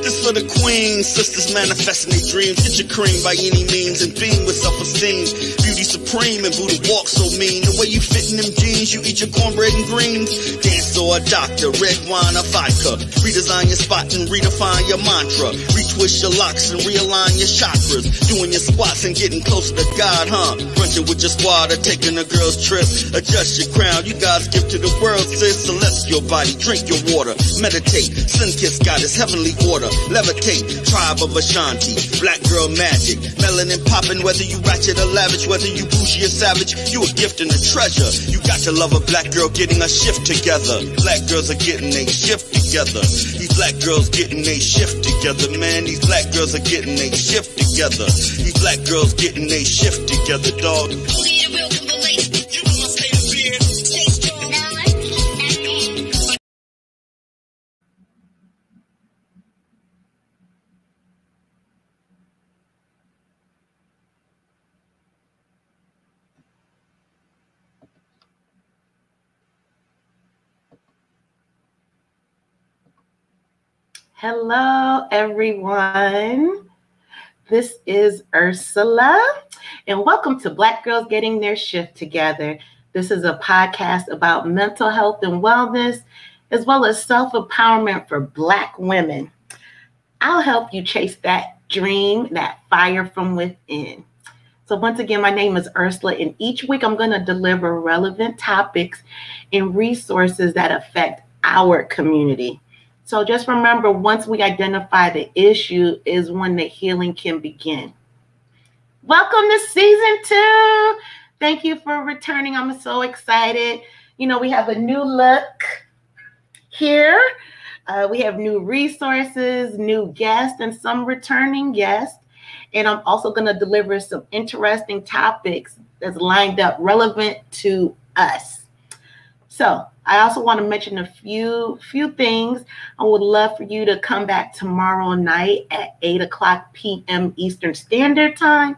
This for the queens, sisters manifesting their dreams. Get your cream by any means and beam with self-esteem. Beauty supreme and booty walk so mean. The way you fit in them jeans, you eat your cornbread and greens. Dance or a doctor, red wine or vodka. Redesign your spot and redefine your mantra. Retwist your locks and realign your chakras. Doing your squats and getting closer to God, huh? Brunching with your squad or taking a girl's trip. Adjust your crown, you God's gift to the world, sis. Celestial body, drink your water. Meditate, sun-kissed goddess, heavenly order. Levitate, tribe of Ashanti, black girl magic, melanin popping, whether you ratchet or lavish, whether you bougie or savage, you a gift and a treasure. You got to love a black girl getting a shift together. Black girls are getting a shift together. These black girls getting a shift together, man. These black girls are getting a shift together. These black girls getting a shift together, dog. Hello, everyone. This is Ursula, and welcome to Black Girls Getting Their Shift Together. This is a podcast about mental health and wellness, as well as self-empowerment for Black women. I'll help you chase that dream, that fire from within. So once again, my name is Ursula, and each week I'm going to deliver relevant topics and resources that affect our community. So just remember, once we identify the issue is when the healing can begin. Welcome to season 2. Thank you for returning. I'm so excited. You know, we have a new look here. We have new resources, new guests, and some returning guests. And I'm also going to deliver some interesting topics that's lined up relevant to us. So I also want to mention a few things. I would love for you to come back tomorrow night at 8:00 p.m. Eastern Standard Time.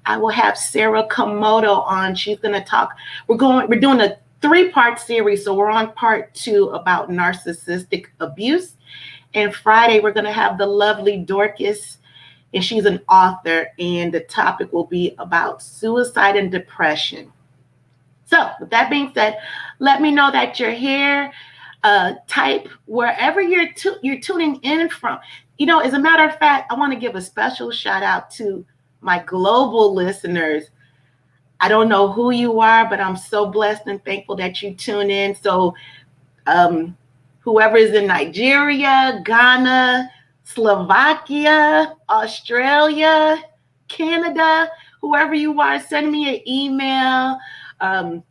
I will have Sarah Komodo on. She's going to talk. We're doing a 3-part series. So we're on part 2 about narcissistic abuse. And Friday, we're going to have the lovely Dorcas, and she's an author. And the topic will be about suicide and depression. So with that being said, let me know that you're here. Type wherever you're tuning in from. You know, as a matter of fact, I want to give a special shout out to my global listeners. I don't know who you are, but I'm so blessed and thankful that you tune in. So whoever is in Nigeria, Ghana, Slovakia, Australia, Canada, whoever you are, send me an email.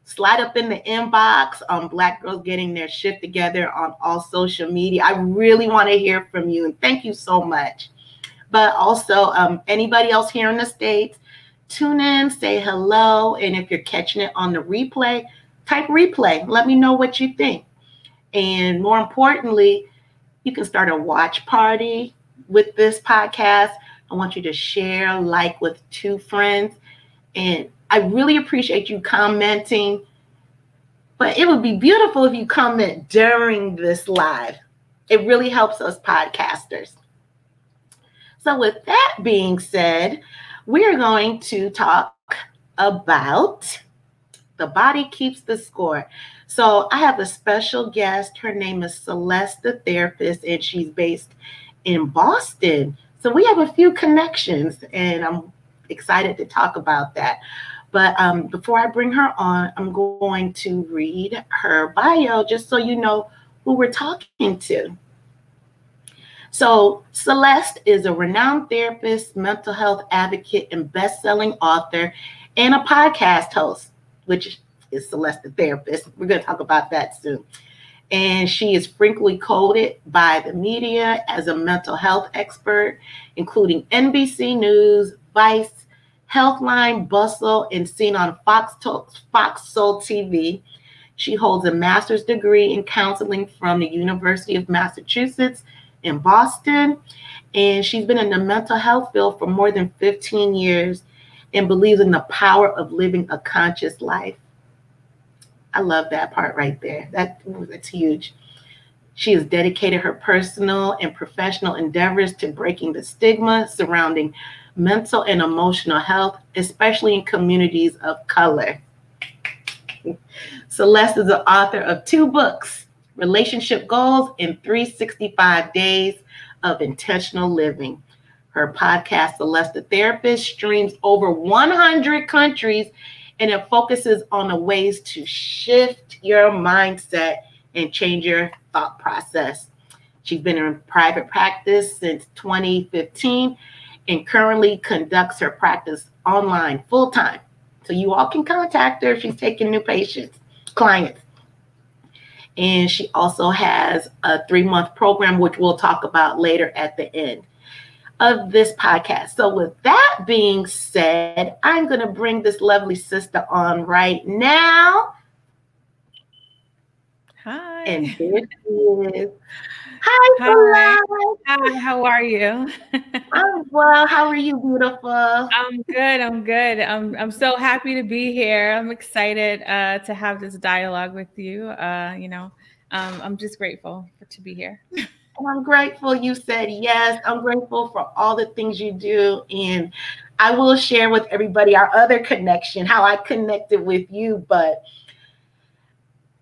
Slide up in the inbox on Black Girls Getting Their Shift Together on all social media. I really want to hear from you, and thank you so much. But also, anybody else here in the States, tune in, say hello, and if you're catching it on the replay, type replay. Let me know what you think. And more importantly, you can start a watch party with this podcast. I want you to share, like with 2 friends, and I really appreciate you commenting, but it would be beautiful if you comment during this live. It really helps us podcasters. So with that being said, we're going to talk about the body keeps the score. So I have a special guest. Her name is Celeste the Therapist, and she's based in Boston. So we have a few connections, and I'm excited to talk about that. But before I bring her on, I'm going to read her bio just so you know who we're talking to. So Celeste is a renowned therapist, mental health advocate, and best-selling author, and a podcast host, which is Celeste the Therapist. We're going to talk about that soon. And she is frequently quoted by the media as a mental health expert, including NBC News, Vice, Healthline, Bustle, and seen on Fox Soul TV. She holds a master's degree in counseling from the University of Massachusetts in Boston, and she's been in the mental health field for more than 15 years and believes in the power of living a conscious life. I love that part right there. That's huge. She has dedicated her personal and professional endeavors to breaking the stigma surrounding mental and emotional health, especially in communities of color. Celeste is the author of 2 books, Relationship Goals and 365 Days of Intentional Living. Her podcast, Celeste the Therapist, streams over 100 countries, and it focuses on the ways to shift your mindset and change your thought process. She's been in private practice since 2015 and currently conducts her practice online full-time. So you all can contact her if she's taking new clients. And she also has a 3-month program, which we'll talk about later at the end of this podcast. So with that being said, I'm going to bring this lovely sister on right now. Hi. And there she is. Hi. Hi, how are you? I'm well. How are you, beautiful? I'm good. I'm so happy to be here. I'm excited to have this dialogue with you. I'm just grateful to be here. And I'm grateful you said yes. I'm grateful for all the things you do. And I will share with everybody our other connection, how I connected with you, but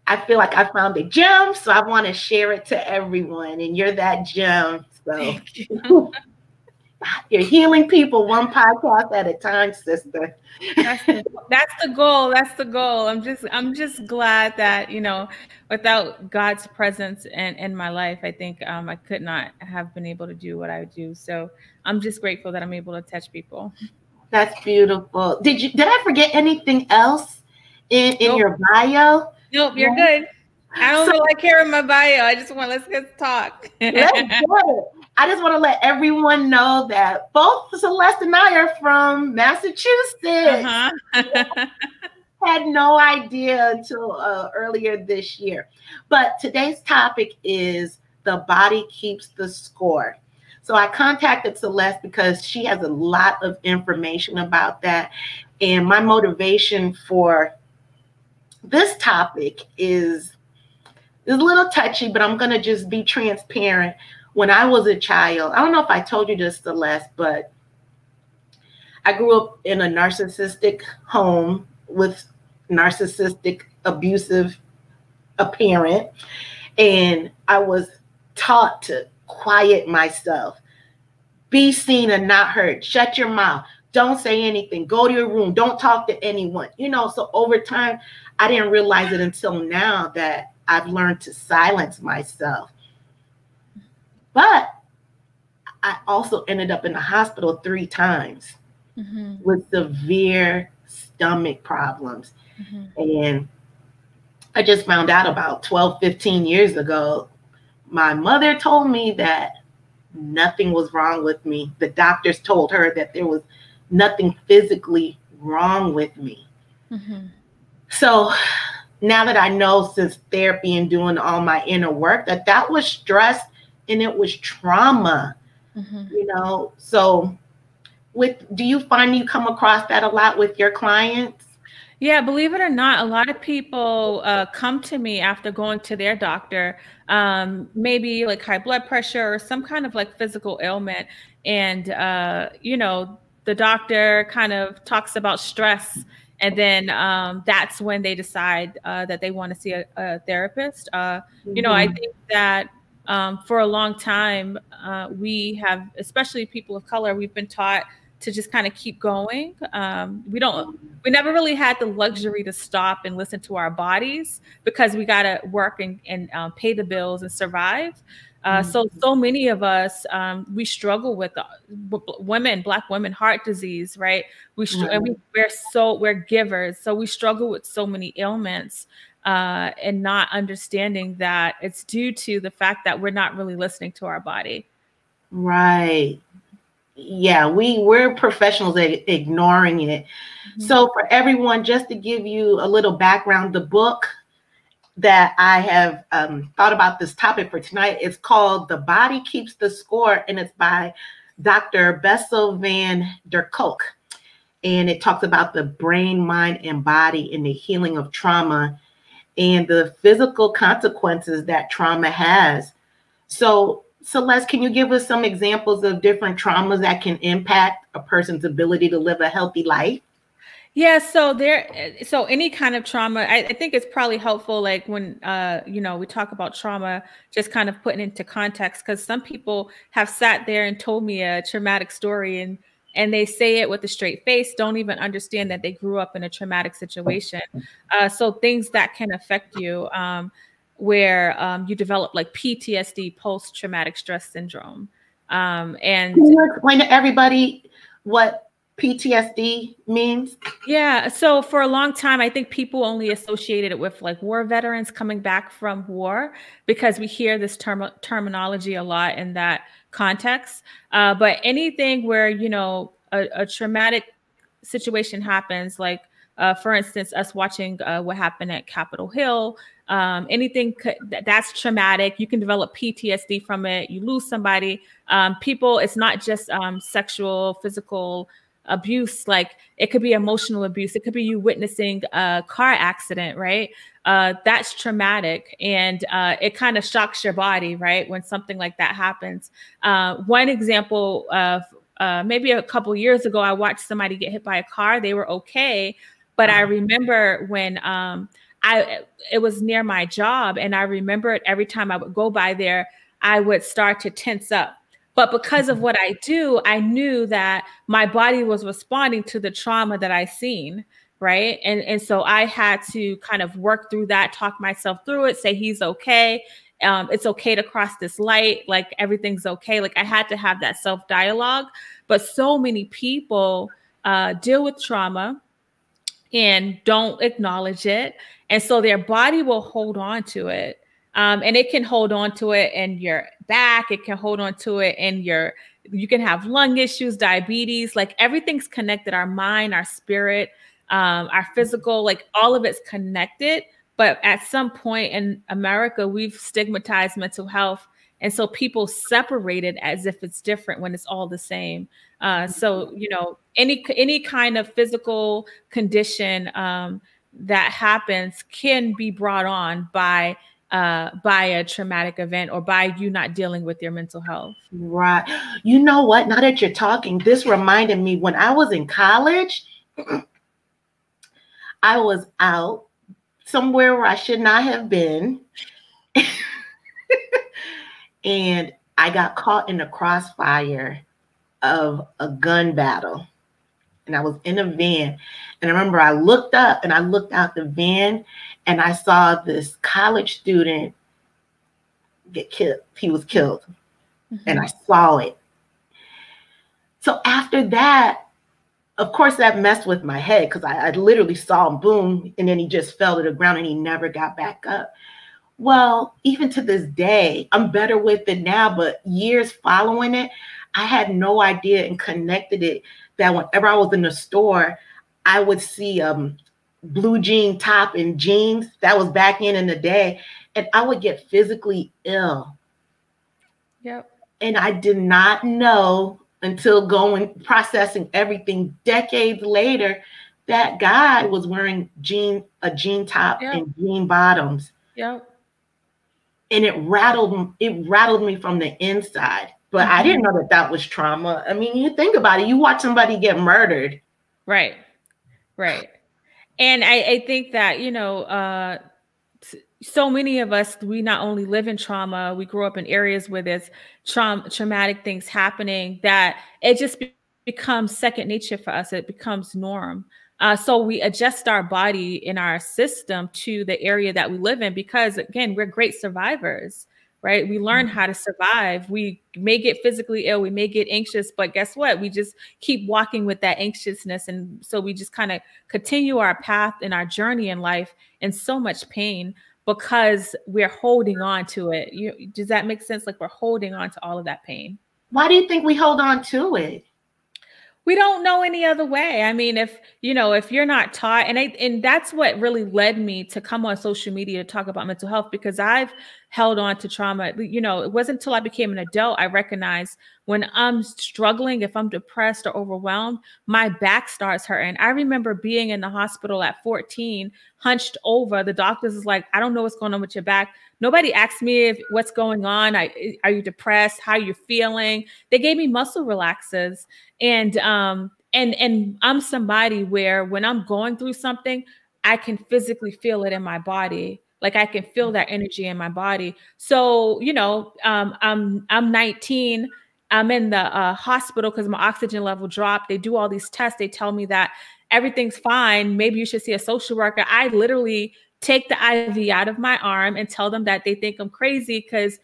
I feel like I found a gem, so I want to share it to everyone. And you're that gem. So Thank you. You're healing people one podcast at a time, sister. That's the goal. That's the goal. I'm just glad that, without God's presence in my life, I think I could not have been able to do what I do. So I'm just grateful that I'm able to touch people. That's beautiful. Did I forget anything else in Nope. your bio? Nope, you're good. I don't feel like hearing my bio. Let's get talk. Let's do it. I just want to let everyone know that both Celeste and I are from Massachusetts. Had no idea until earlier this year. But today's topic is the body keeps the score. So I contacted Celeste because she has a lot of information about that. And my motivation for this topic is a little touchy, but I'm going to just be transparent. When I was a child, I don't know if I told you this, Celeste, but I grew up in a narcissistic home with narcissistic, abusive parent. And I was taught to quiet myself, be seen and not heard, shut your mouth, don't say anything, go to your room, don't talk to anyone. So over time, I didn't realize it until now that I've learned to silence myself. But I also ended up in the hospital 3 times with severe stomach problems. And I just found out about 12, 15 years ago, my mother told me that nothing was wrong with me. The doctors told her that there was nothing physically wrong with me. So now that I know, since therapy and doing all my inner work, that was stress and it was trauma, So do you find you come across that a lot with your clients? Yeah, believe it or not, a lot of people come to me after going to their doctor, maybe like high blood pressure or some kind of like physical ailment. And, the doctor kind of talks about stress. And then that's when they decide that they want to see a therapist. I think that for a long time, we have, especially people of color, we've been taught to just kind of keep going. We never really had the luxury to stop and listen to our bodies because we got to work and pay the bills and survive. So many of us, we struggle with Black women, heart disease, right? And we're givers. So we struggle with so many ailments and not understanding that it's due to the fact that we're not really listening to our body. Right. Yeah, we're professionals at ignoring it. So for everyone, just to give you a little background, the book that I have thought about this topic for tonight is called The Body Keeps the Score, and it's by Dr. Bessel van der Kolk. And it talks about the brain, mind, and body and the healing of trauma. and the physical consequences that trauma has. So, Celeste, can you give us some examples of different traumas that can impact a person's ability to live a healthy life? Yeah, so any kind of trauma, I think it's probably helpful, like when we talk about trauma, just kind of putting into context, because some people have sat there and told me a traumatic story, and they say it with a straight face, don't even understand that they grew up in a traumatic situation. So things that can affect you, where you develop like PTSD, post-traumatic stress syndrome. And Can you explain to everybody what PTSD means? Yeah. So for a long time, I think people only associated it with like war veterans coming back from war, because we hear this terminology a lot in that context. But anything where, a traumatic situation happens, like, for instance, us watching what happened at Capitol Hill, anything that's traumatic, you can develop PTSD from it. You lose somebody. People, it's not just sexual, physical abuse, like it could be emotional abuse. It could be you witnessing a car accident, right? That's traumatic, and it kind of shocks your body, right, when something like that happens. One example of maybe a couple years ago, I watched somebody get hit by a car. They were okay, but I remember when it was near my job, and I remembered every time I would go by there, I would start to tense up. But because of what I do, I knew that my body was responding to the trauma that I seen, right? And so I had to kind of work through that, talk myself through it, say he's okay. It's okay to cross this light, like everything's okay. Like I had to have that self-dialogue. But so many people deal with trauma and don't acknowledge it. And so their body will hold on to it. And it can hold on to it in your back. It can hold on to it in you can have lung issues, diabetes, like everything's connected. Our mind, our spirit, our physical, like all of it's connected. But at some point in America, we've stigmatized mental health. And so people separate it as if it's different when it's all the same. So, any kind of physical condition that happens can be brought on by a traumatic event, or by you not dealing with your mental health. Right. You know what? Now that you're talking, this reminded me when I was in college, I was out somewhere where I should not have been. And I got caught in the crossfire of a gun battle. And I was in a van. And I remember I looked up and I looked out the van and I saw this college student get killed. He was killed. Mm-hmm. And I saw it. So after that, of course, that messed with my head, because I literally saw him, boom, and then he just fell to the ground and he never got back up. Well, even to this day, I'm better with it now, but years following it, I had no idea and connected it that whenever I was in the store, I would see blue jean top and jeans. That was back in the day, and I would get physically ill. Yep. And I did not know until processing everything decades later, that guy was wearing a jean top and jean bottoms. Yep. And it rattled me from the inside. But I didn't know that was trauma. I mean, you think about it, you watch somebody get murdered. Right. And I think that, so many of us, we not only live in trauma, we grew up in areas where there's traumatic things happening, that it just becomes second nature for us. It becomes norm. So we adjust our body in our system to the area that we live in, because again, we're great survivors, right? We learn how to survive. We may get physically ill, we may get anxious, but guess what? We just keep walking with that anxiousness. And so we just kind of continue our path and our journey in life in so much pain, because we're holding on to it. Does that make sense? Like we're holding on to all of that pain. Why do you think we hold on to it? We don't know any other way. I mean, if you're not taught, and that's what really led me to come on social media to talk about mental health, because I've held on to trauma. You know, it wasn't until I became an adult I recognized when I'm struggling, if I'm depressed or overwhelmed, my back starts hurting. I remember being in the hospital at 14, hunched over. The doctors is like, I don't know what's going on with your back. Nobody asked me if what's going on. Are you depressed? How you feeling? They gave me muscle relaxers. And I'm somebody where when I'm going through something, I can physically feel it in my body. Like I can feel that energy in my body. So, you know, I'm 19. I'm in the hospital because my oxygen level dropped. They do all these tests. They tell me that everything's fine. Maybe you should see a social worker. I literally take the IV out of my arm and tell them that they think I'm crazy because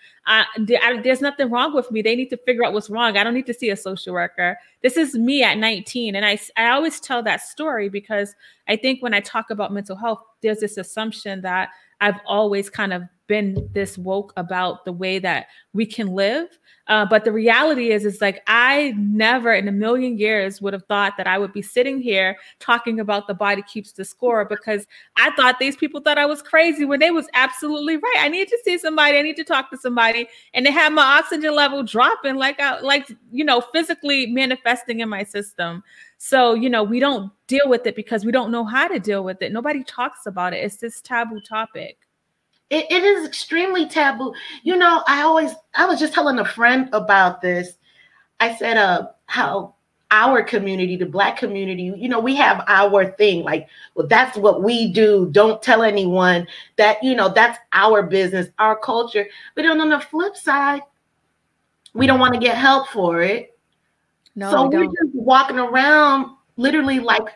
there's nothing wrong with me. They need to figure out what's wrong. I don't need to see a social worker. This is me at 19. And I always tell that story because I think when I talk about mental health, there's this assumption that I've always kind of been this woke about the way that we can live. But the reality is like, I never in a million years would have thought that I would be sitting here talking about the body keeps the score, because I thought these people thought I was crazy when they was absolutely right. I need to see somebody. I need to talk to somebody. And they had my oxygen level dropping, like, you know, physically manifesting in my system. So, you know, we don't deal with it because we don't know how to deal with it. Nobody talks about it. It's this taboo topic. It is extremely taboo. You know, I was just telling a friend about this. I said, how our community, the Black community, you know, we have our thing. Like, well, that's what we do. Don't tell anyone that, you know, that's our business, our culture. But then on the flip side, we don't want to get help for it. No, so we're just walking around literally like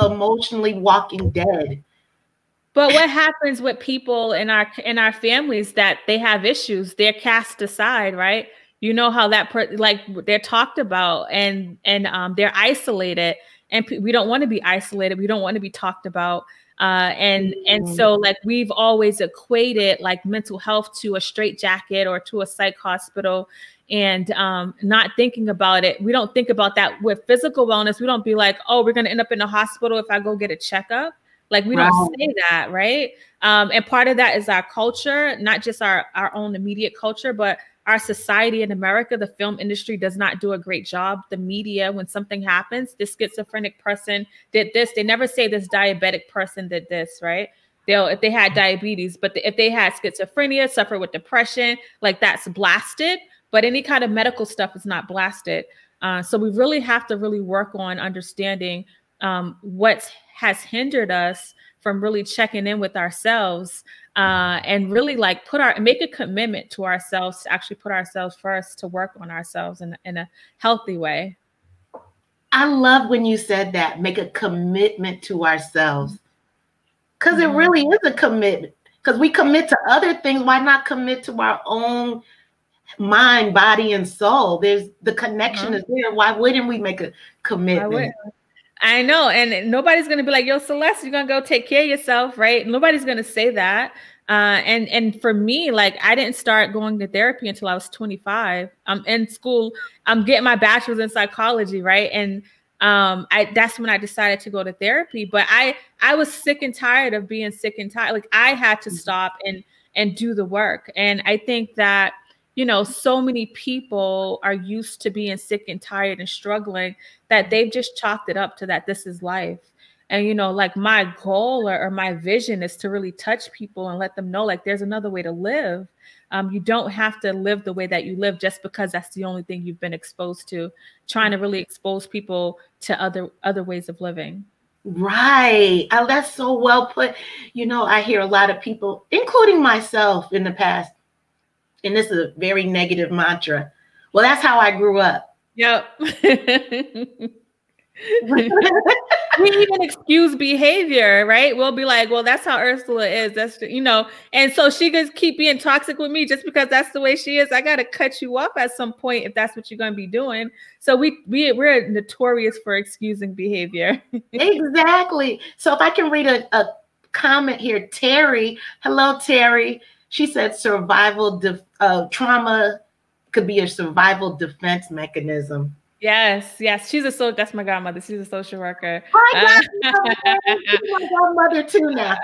emotionally walking dead. But what happens with people in our families that they have issues, they're cast aside, right? You know how that like they're talked about and they're isolated, and we don't want to be isolated. We don't want to be talked about. And so like we've always equated like mental health to a straitjacket or to a psych hospital, and not thinking about it. We don't think about that with physical wellness. We don't be like, oh, we're going to end up in the hospital if I go get a checkup. Like we don't say that, right? And part of that is our culture, not just our own immediate culture, but our society in America. The film industry does not do a great job. The media, when something happens, this schizophrenic person did this. They never say this diabetic person did this, right? If they had diabetes, but if they had schizophrenia, suffer with depression, like that's blasted. But any kind of medical stuff is not blasted. So we really have to really work on understanding what has hindered us from really checking in with ourselves, and really like make a commitment to ourselves to actually put ourselves first, to work on ourselves in a healthy way. I love when you said that, make a commitment to ourselves, because it really is a commitment, because we commit to other things. Why not commit to our own mind, body, and soul? There's the connection is there. Why wouldn't we make a commitment? I know. And nobody's going to be like, yo, Celeste, you're going to go take care of yourself, right? Nobody's going to say that. And for me, like I didn't start going to therapy until I was 25. I'm in school. I'm getting my bachelor's in psychology, right? And that's when I decided to go to therapy. But I was sick and tired of being sick and tired. Like I had to stop and do the work. And I think that, you know, so many people are used to being sick and tired and struggling that they've just chalked it up to that this is life. And, you know, like my goal or my vision is to really touch people and let them know like there's another way to live. You don't have to live the way that you live just because that's the only thing you've been exposed to. Trying to really expose people to other ways of living. Right. Oh, that's so well put. You know, I hear a lot of people, including myself in the past, and this is a very negative mantra. Well, that's how I grew up. Yep. We even excuse behavior, right? We'll be like, well, that's how Ursula is. That's, you know, and so she could keep being toxic with me just because that's the way she is. I got to cut you off at some point if that's what you're going to be doing. So we're notorious for excusing behavior. Exactly. So if I can read a comment here, Terry. Hello, Terry. She said survival trauma could be a survival defense mechanism. Yes, yes. That's my godmother. She's a social worker. My godmother, she's my godmother too now.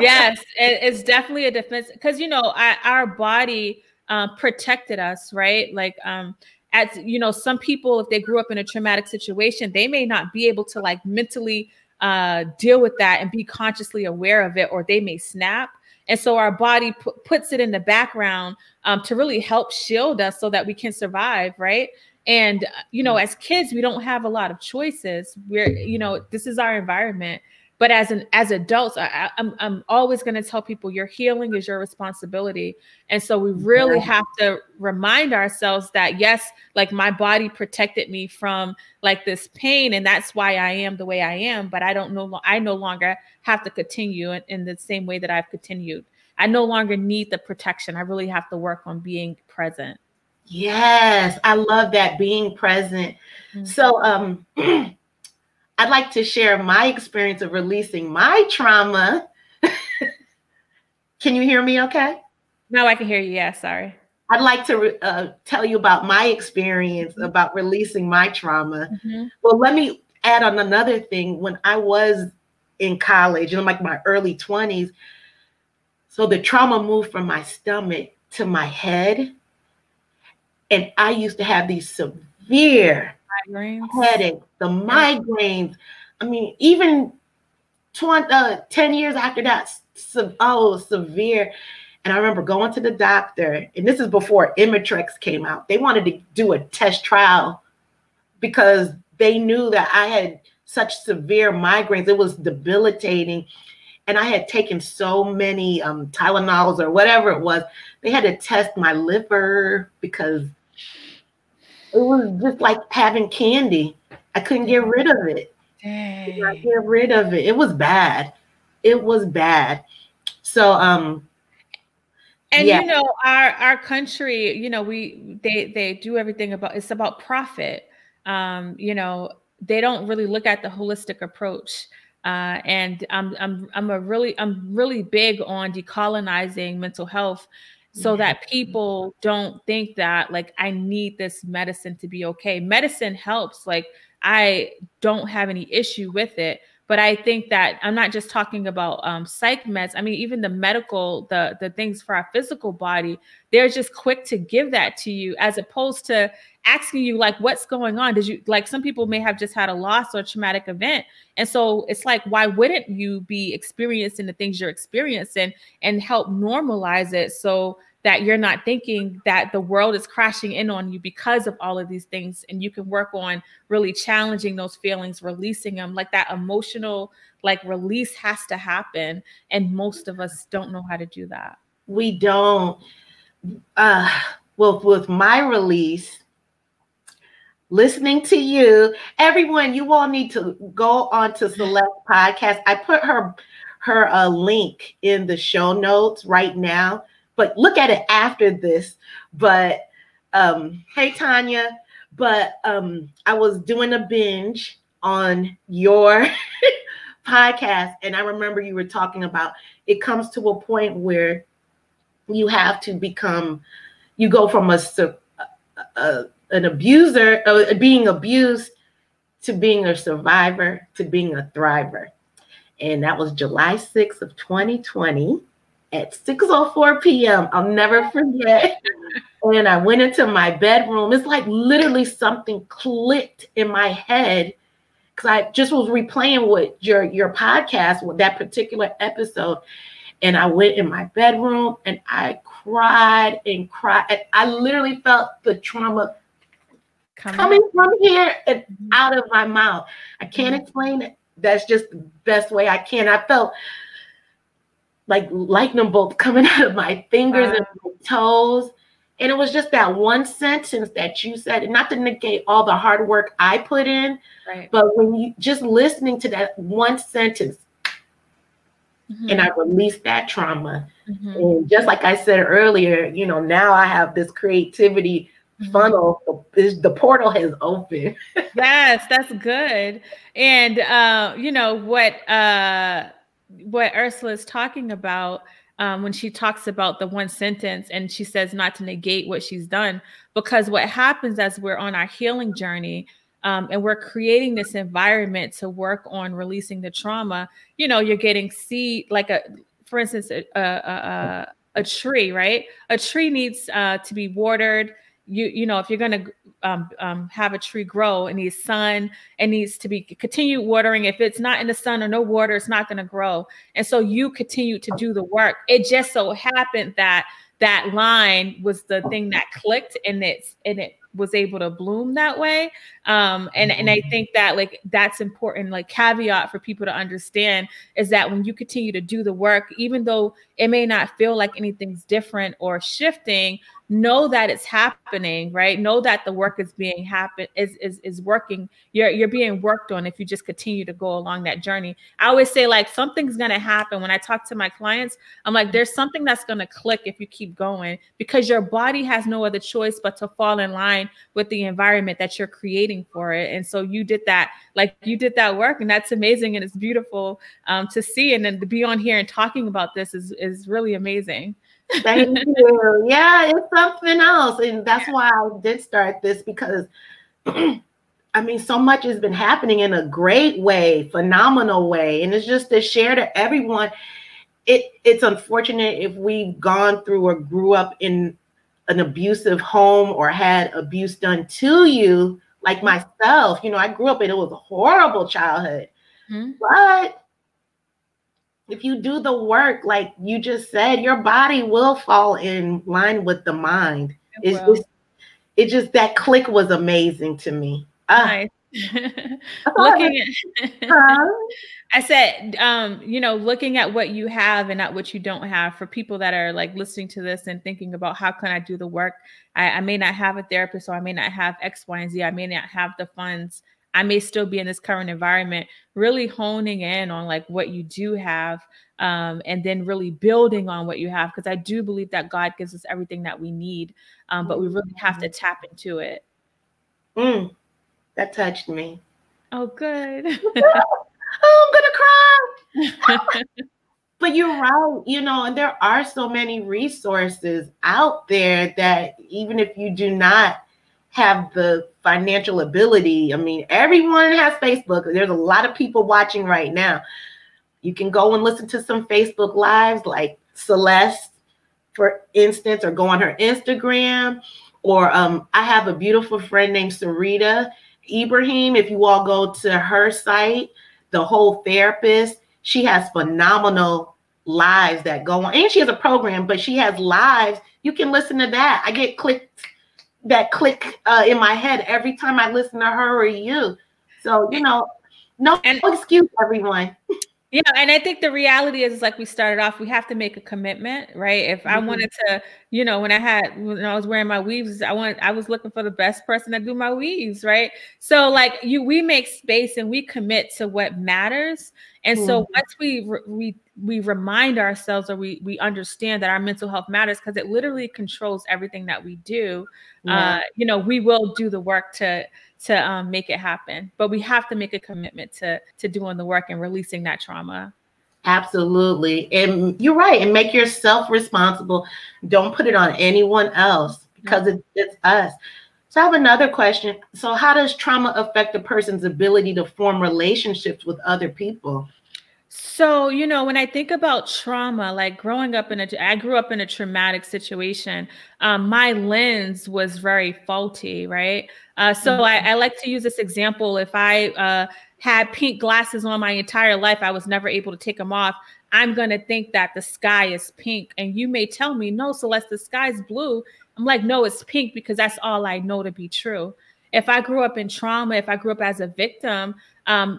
Yes, it's definitely a defense because our body protected us, right? Like as some people, if they grew up in a traumatic situation, they may not be able to like mentally deal with that and be consciously aware of it, or they may snap. And so our body puts it in the background to really help shield us so that we can survive, right? And as kids, we don't have a lot of choices. This is our environment. But as adults, I'm always going to tell people your healing is your responsibility. And so we really have to remind ourselves that, yes, like my body protected me from like this pain, and that's why I am the way I am. But I no longer have to continue in the same way that I've continued. I no longer need the protection. I really have to work on being present. Yes, I love that, being present. Mm-hmm. So I'd like to share my experience of releasing my trauma. Can you hear me okay? No, I can hear you. Yeah, sorry. I'd like to tell you about my experience about releasing my trauma. Mm-hmm. Well, let me add on another thing. When I was in college, like my early 20s, so the trauma moved from my stomach to my head. And I used to have these severe headaches, the migraines. I mean, even 10 years after that, severe. And I remember going to the doctor, and this is before Imitrex came out. They wanted to do a test trial because they knew that I had such severe migraines. It was debilitating. And I had taken so many Tylenols or whatever it was. They had to test my liver because it was just like having candy. I couldn't get rid of it. I get rid of it. It was bad. It was bad. So and our country, they do everything it's about profit. They don't really look at the holistic approach. And I'm really big on decolonizing mental health so that people don't think that like I need this medicine to be okay. Medicine helps. Like I don't have any issue with it. But I think that I'm not just talking about psych meds. I mean, even the medical, the things for our physical body, they're just quick to give that to you as opposed to asking you like, what's going on? Did you like some people may have just had a loss or a traumatic event. And so it's like, why wouldn't you be experiencing the things you're experiencing and help normalize it so that you're not thinking that the world is crashing in on you because of all of these things. And you can work on really challenging those feelings, releasing them. Like that emotional like release has to happen. And most of us don't know how to do that. We don't. Well, with my release, listening to you, everyone, you all need to go on to Celeste podcast. I put her link in the show notes right now. But look at it after this. But hey, Tanya. But I was doing a binge on your podcast, and I remember you were talking about it comes to a point where you have to you go from an abuser, being abused, to being a survivor, to being a thriver. And that was July 6th of 2020. At 6:04 p.m. I'll never forget. And I went into my bedroom. It's like literally something clicked in my head because I just was replaying what your podcast, with that particular episode. And I went in my bedroom and I cried and cried. And I literally felt the trauma coming from here and out of my mouth. I can't explain it. That's just the best way I can. I felt like lightning bolts coming out of my fingers and my toes. And it was just that one sentence that you said, and not to negate all the hard work I put in, but when you just listening to that one sentence, and I released that trauma. And just like I said earlier, now I have this creativity funnel. The portal has opened. Yes, that's good. And what Ursula is talking about, when she talks about the one sentence and she says not to negate what she's done, because what happens as we're on our healing journey, and we're creating this environment to work on releasing the trauma, you know, you're getting seed, like for instance, a tree, right? A tree needs to be watered. You know, if you're going to have a tree grow, it needs sun, it needs to be continued watering. If it's not in the sun or no water, it's not going to grow. And so you continue to do the work. It just so happened that that line was the thing that clicked, and it was able to bloom that way. And I think that, like, that's important, like, caveat for people to understand, is that when you continue to do the work, even though it may not feel like anything's different or shifting, know that it's happening, right? Know that the work is being is working. You're being worked on if you just continue to go along that journey. I always say, like, something's going to happen. When I talk to my clients, I'm like, there's something that's going to click if you keep going, because your body has no other choice but to fall in line with the environment that you're creating for it. And so you did that, like, you did that work, and that's amazing. And it's beautiful to see. And then to be on here and talking about this is really amazing. Thank you. Yeah, it's something else. And that's why I did start this, because I mean, so much has been happening in a great way, phenomenal way. And it's just to share to everyone. It's unfortunate if we've gone through or grew up in an abusive home or had abuse done to you, like myself. You know, I grew up and it was a horrible childhood. Mm-hmm. But if you do the work, like you just said, your body will fall in line with the mind. It just that click was amazing to me. Nice. Looking at, I said, you know, looking at what you have and not what you don't have. For people that are, like, listening to this and thinking about, how can I do the work? I may not have a therapist, or I may not have X, Y, and Z. I may not have the funds. I may still be in this current environment. Really honing in on, like, what you do have, and then really building on what you have, because I do believe that God gives us everything that we need, but we really have to tap into it. That touched me. Oh, good. Oh, I'm gonna cry. But you're right, you know, and there are so many resources out there that even if you do not have the financial ability, I mean, everyone has Facebook. There's a lot of people watching right now. You can go and listen to some Facebook Lives, like Celeste, for instance, or go on her Instagram. Or I have a beautiful friend named Sarita Ibrahim. If you all go to her site, The Whole Therapist, she has phenomenal lives that go on. And she has a program, but she has lives. You can listen to that. I get that click in my head every time I listen to her or you. So, you know, no excuse, everyone. Yeah, and I think the reality is, like we started off, we have to make a commitment, right? If I wanted to, you know, when I was wearing my weaves, I was looking for the best person to do my weaves, right? So, like, we make space and we commit to what matters. And so once we remind ourselves, or we understand that our mental health matters, because it literally controls everything that we do. You know, we will do the work to make it happen, but we have to make a commitment to doing the work and releasing that trauma. Absolutely. And you're right. And make yourself responsible. Don't put it on anyone else, because it's us. So I have another question. So how does trauma affect a person's ability to form relationships with other people? So, you know, when I think about trauma, like I grew up in a traumatic situation. My lens was very faulty, right? So I like to use this example. If I had pink glasses on my entire life, I was never able to take them off. I'm going to think that the sky is pink. And you may tell me, no, Celeste, the sky's blue. I'm like, no, it's pink, because that's all I know to be true. If I grew up in trauma, if I grew up as a victim,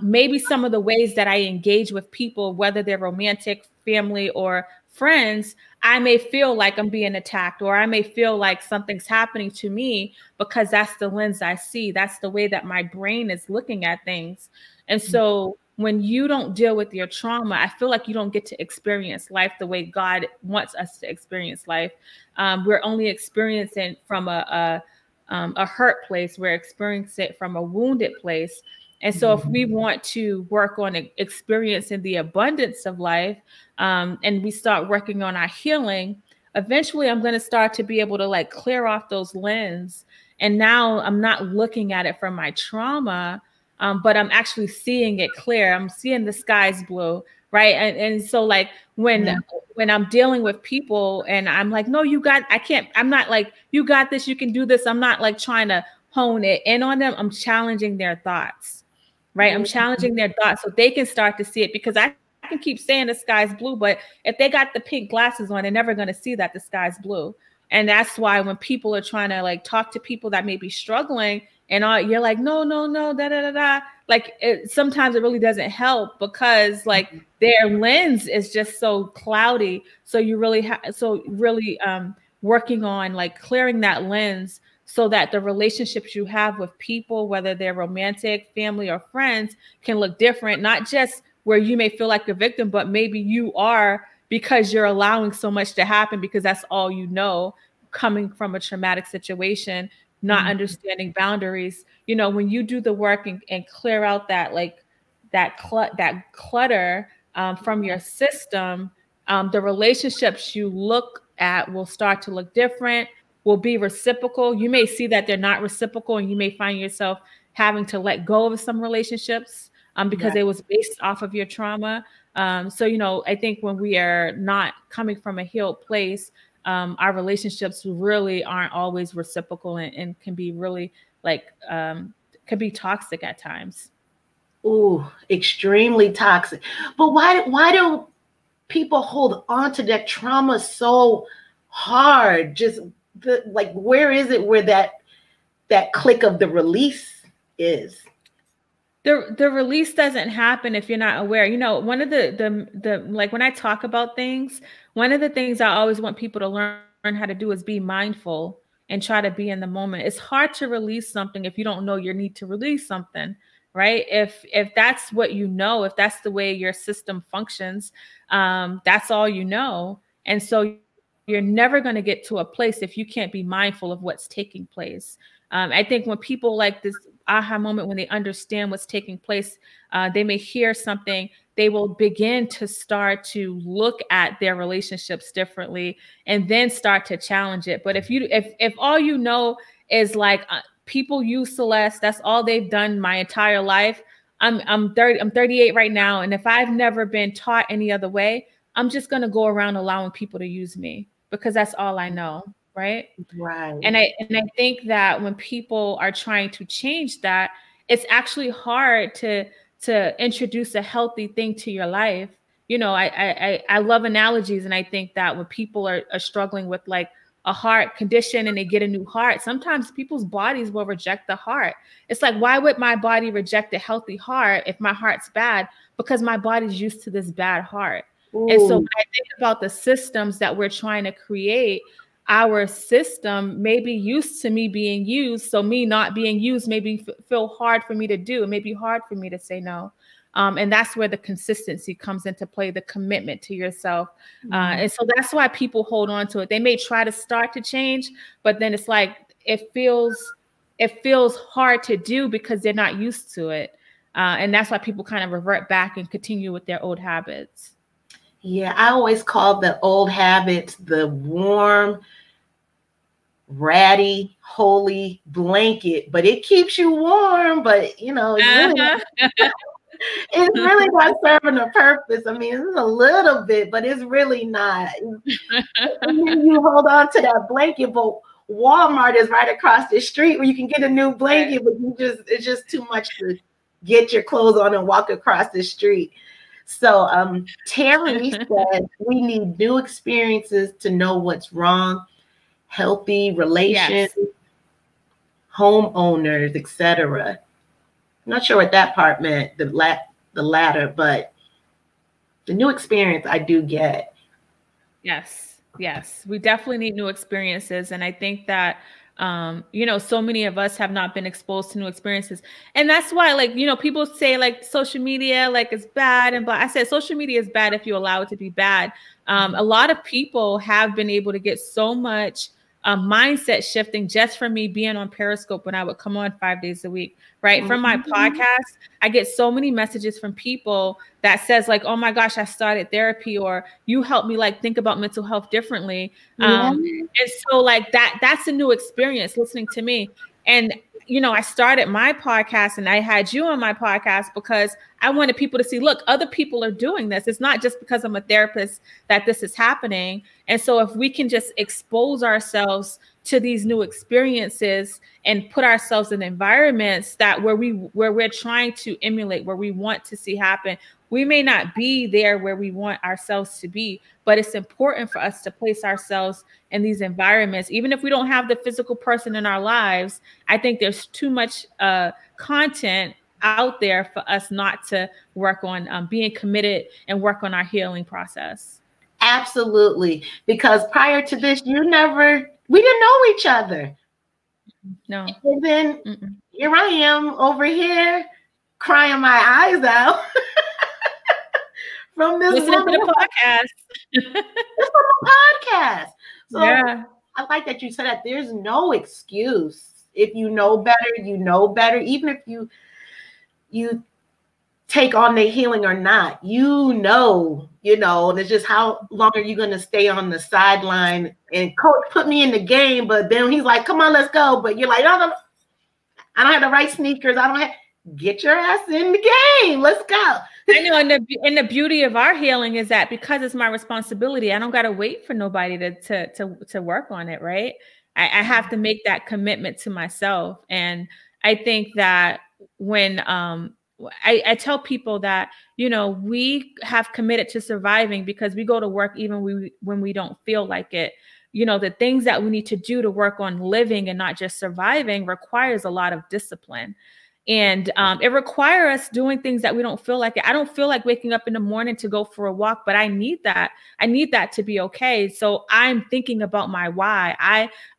maybe some of the ways that I engage with people, whether they're romantic, family, or friends, I may feel like I'm being attacked, or I may feel like something's happening to me, because that's the lens I see. That's the way that my brain is looking at things. And so when you don't deal with your trauma, I feel like you don't get to experience life the way God wants us to experience life. We're only experiencing from a hurt place. We're experiencing it from a wounded place. And so if we want to work on experiencing the abundance of life, and we start working on our healing, eventually I'm going to start to be able to like clear off those lenses. And now I'm not looking at it from my trauma, but I'm actually seeing it clear. I'm seeing the sky's blue, right? And so like when I'm dealing with people and I'm like, no, I'm not like, you got this, you can do this. I'm not like trying to hone it in on them. I'm challenging their thoughts, right? I'm challenging their thoughts so they can start to see it, because I can keep saying the sky's blue, but if they got the pink glasses on, they're never going to see that the sky's blue. And that's why when people are trying to like talk to people that may be struggling and you're like, no, da, da, da, da. Like sometimes it really doesn't help, because like their lens is just so cloudy. So you really working on like clearing that lens so that the relationships you have with people, whether they're romantic, family, or friends, can look different, not just where you may feel like a victim, but maybe you are, because you're allowing so much to happen because that's all you know, coming from a traumatic situation, not understanding boundaries. You know, when you do the work and clear out that like that clutter from your system, the relationships you look at will start to look different, will be reciprocal. You may see that they're not reciprocal, and you may find yourself having to let go of some relationships because it was based off of your trauma. So, you know, I think when we are not coming from a healed place, our relationships really aren't always reciprocal and can be really like, can be toxic at times. Ooh, extremely toxic. But why do people hold on to that trauma so hard? Just like, where is it where that click of the release is? The release doesn't happen if you're not aware. You know, one of the like when I talk about things, one of the things I always want people to learn how to do is be mindful and try to be in the moment. It's hard to release something if you don't know your need to release something, right? If that's what you know, if that's the way your system functions, that's all you know. And so you're never going to get to a place if you can't be mindful of what's taking place. I think when people like this aha moment, when they understand what's taking place, they may hear something, they will begin to start to look at their relationships differently and then start to challenge it. But if all you know is like people use Celeste, that's all they've done my entire life. I'm 38 right now, and if I've never been taught any other way, I'm just going to go around allowing people to use me because that's all I know. Right. And I think that when people are trying to change that, it's actually hard to introduce a healthy thing to your life. You know, I love analogies, and I think that when people are struggling with like a heart condition and they get a new heart, sometimes people's bodies will reject the heart. It's like, why would my body reject a healthy heart if my heart's bad? Because my body's used to this bad heart. Ooh. And so when I think about the systems that we're trying to create, our system may be used to me being used. So me not being used maybe feel hard for me to do. It may be hard for me to say no. And that's where the consistency comes into play, the commitment to yourself. And so that's why people hold on to it. They may try to start to change, but then it's like, it feels hard to do because they're not used to it. And that's why people kind of revert back and continue with their old habits. Yeah, I always call the old habits the warm, ratty, holy blanket, but it keeps you warm. But you know, it's really not serving a purpose. I mean, it's a little bit, but it's really not. And then you hold on to that blanket, but Walmart is right across the street where you can get a new blanket, but it's just too much to get your clothes on and walk across the street. So Terry said we need new experiences to know what's wrong, healthy relations, homeowners, etc. I'm not sure what that part meant, the latter, but the new experience I do get. Yes, we definitely need new experiences, and I think that you know, so many of us have not been exposed to new experiences. And that's why, like, you know, people say like social media, like it's bad. And but I said, social media is bad if you allow it to be bad. A lot of people have been able to get so much mindset shifting just from me being on Periscope when I would come on 5 days a week, right? Mm-hmm. From my podcast, I get so many messages from people that says like, oh my gosh, I started therapy, or you helped me like think about mental health differently. And so like that's a new experience listening to me. And you know, I started my podcast and I had you on my podcast because I wanted people to see, look, other people are doing this. It's not just because I'm a therapist that this is happening. And so if we can just expose ourselves to these new experiences and put ourselves in environments that where we're trying to emulate, where we want to see happen, we may not be there where we want ourselves to be, but it's important for us to place ourselves in these environments. Even if we don't have the physical person in our lives, I think there's too much content out there for us not to work on being committed and work on our healing process. Absolutely. Because prior to this, we didn't know each other. No. And then here I am over here crying my eyes out from this listening to the podcast. It's from a podcast. So yeah. I like that you said that there's no excuse. If you know better, you know better. Even if you take on the healing or not, you know, and it's just how long are you going to stay on the sideline? And coach put me in the game, but then he's like, come on, let's go. But you're like, no, I don't have the right sneakers. Get your ass in the game. Let's go. I know. And the beauty of our healing is that because it's my responsibility, I don't got to wait for nobody to work on it. Right. I have to make that commitment to myself. And I think that when, I tell people that, we have committed to surviving because we go to work even when we don't feel like it. The things that we need to do to work on living and not just surviving requires a lot of discipline. And it requires us doing things that we don't feel like it. I don't feel like waking up in the morning to go for a walk, but I need that. I need that to be okay. So I'm thinking about my why.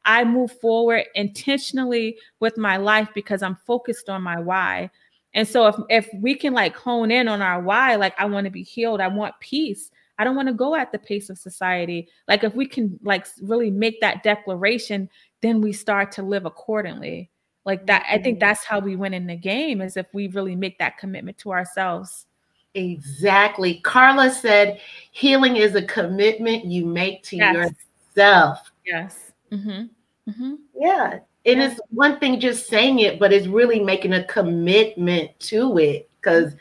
I move forward intentionally with my life because I'm focused on my why. And so if we can like hone in on our why, like I want to be healed, I want peace, I don't want to go at the pace of society. Like if we can like really make that declaration, then we start to live accordingly. Like that, I think that's how we win in the game, is if we really make that commitment to ourselves. Exactly. Carla said, healing is a commitment you make to yourself. Yes. Mm-hmm. Mm-hmm. Yeah. And it's one thing just saying it, but it's really making a commitment to it. Because,